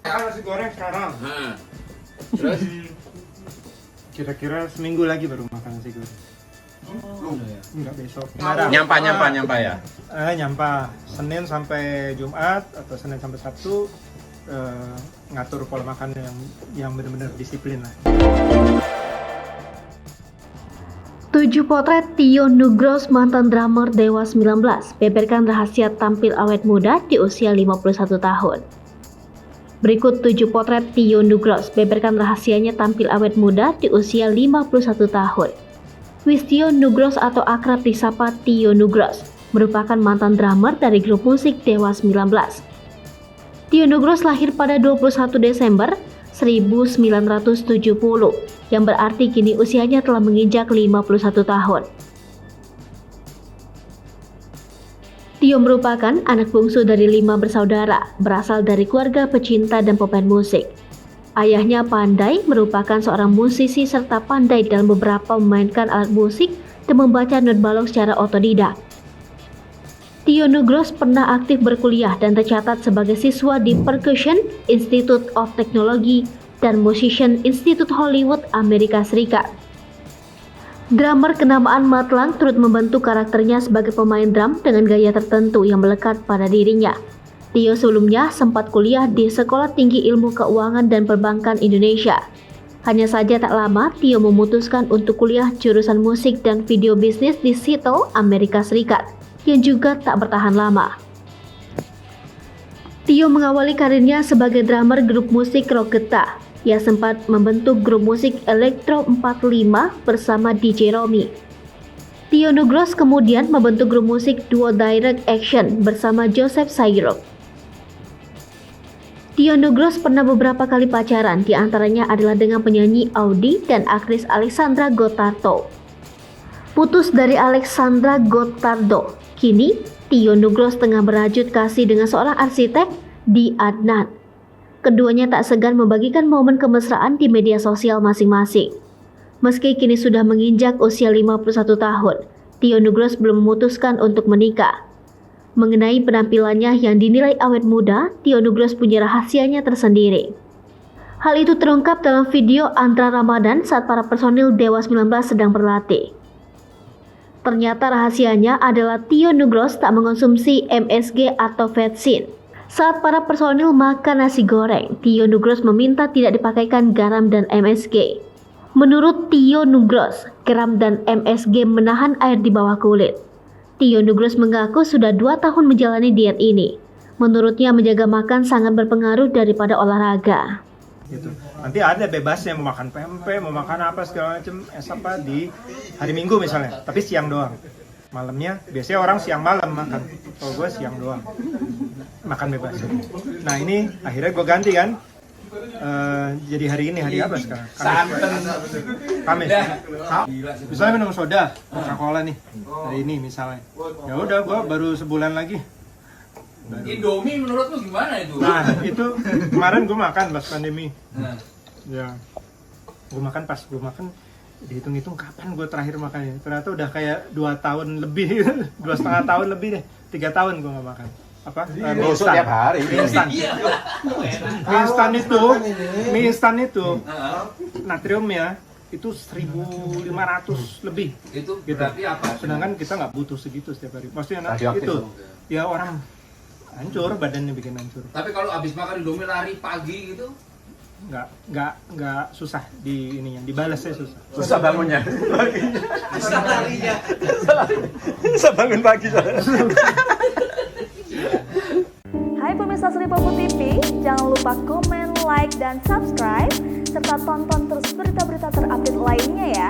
Nasi goreng sekarang. Terus? Kira-kira seminggu lagi baru makan nasi goreng. Enggak besok. Nyampa ya? Nyampa Senin sampai Jumat atau Senin sampai Sabtu, ngatur pola makan yang benar-benar disiplin lah. 7 potret Tio Nugros, mantan drummer Dewa 19, beberkan rahasia tampil awet muda di usia 51 tahun. Berikut 7 potret Tio Nugros, beberkan rahasianya tampil awet muda di usia 51 tahun. Wistio Nugros atau akrab disapa Tio Nugros merupakan mantan drummer dari grup musik Dewa 19. Tio Nugros lahir pada 21 Desember 1970, yang berarti kini usianya telah menginjak 51 tahun. Tio merupakan anak bungsu dari 5 bersaudara, berasal dari keluarga pecinta dan pemain musik. Ayahnya Pandai merupakan seorang musisi serta pandai dalam beberapa memainkan alat musik dan membaca not balok secara otodidak. Tio Nugros pernah aktif berkuliah dan tercatat sebagai siswa di Percussion Institute of Technology dan Musician Institute Hollywood, Amerika Serikat. Drummer kenamaan Matt Lang turut membentuk karakternya sebagai pemain drum dengan gaya tertentu yang melekat pada dirinya. Tio sebelumnya sempat kuliah di Sekolah Tinggi Ilmu Keuangan dan Perbankan Indonesia. Hanya saja tak lama, Tio memutuskan untuk kuliah jurusan musik dan video bisnis di Seattle, Amerika Serikat, yang juga tak bertahan lama. Tio mengawali karirnya sebagai drummer grup musik Rocketa. Ia sempat membentuk grup musik Elektro 45 bersama DJ Romi. Tio Nugros kemudian membentuk grup musik duo Direct Action bersama Joseph Sayrok. Tio Nugros pernah beberapa kali pacaran, diantaranya adalah dengan penyanyi Audi dan aktris Alexandra Gottardo. Putus dari Alexandra Gottardo, kini Tio Nugros tengah berajut kasih dengan seorang arsitek, Di Adnan. Keduanya tak segan membagikan momen kemesraan di media sosial masing-masing. Meski kini sudah menginjak usia 51 tahun, Tio Nugros belum memutuskan untuk menikah. Mengenai penampilannya yang dinilai awet muda, Tio Nugros punya rahasianya tersendiri. Hal itu terungkap dalam video Andra Ramadan saat para personil Dewa 19 sedang berlatih. Ternyata rahasianya adalah Tio Nugros tak mengonsumsi MSG atau vetsin. Saat para personil makan nasi goreng, Tio Nugros meminta tidak dipakaikan garam dan MSG. Menurut Tio Nugros, garam dan MSG menahan air di bawah kulit. Tio Nugros mengaku sudah 2 tahun menjalani diet ini. Menurutnya menjaga makan sangat berpengaruh daripada olahraga. Gitu. Nanti ada bebasnya mau makan pempek, mau makan apa segala macam di hari Minggu misalnya, tapi siang doang. Malamnya biasanya orang siang malam makan, kalau gue siang doang makan bebas. Nah ini akhirnya gue ganti kan, jadi hari ini hari apa sekarang? Kamis. Misalnya minum soda, Coca-Cola nih hari ini misalnya. Ya udah gue baru sebulan lagi. Indomie menurut lu gimana itu? Nah itu kemarin gue makan pas pandemi. Ya, gue makan dihitung-hitung kapan gue terakhir makannya. Ternyata udah kayak 2 tahun lebih, 2,5 tahun lebih deh, 3 tahun gue nggak makan. Apa? Mie instan. Tiap hari. Mie instan itu natriumnya itu 1.500 lebih. Itu gitu. berarti apa? Sedangkan kita nggak butuh segitu setiap hari. Maksudnya itu ya orang hancur, badannya bikin hancur. Tapi kalau habis makan Indomie lari pagi gitu? Nggak susah di ininya, dibalasnya susah. Susah bangunnya. Susah larinya. Susah bangun pagi. Hai pemirsa Sri Popo TV, jangan lupa komen, like, dan subscribe, serta tonton terus berita-berita terupdate lainnya ya.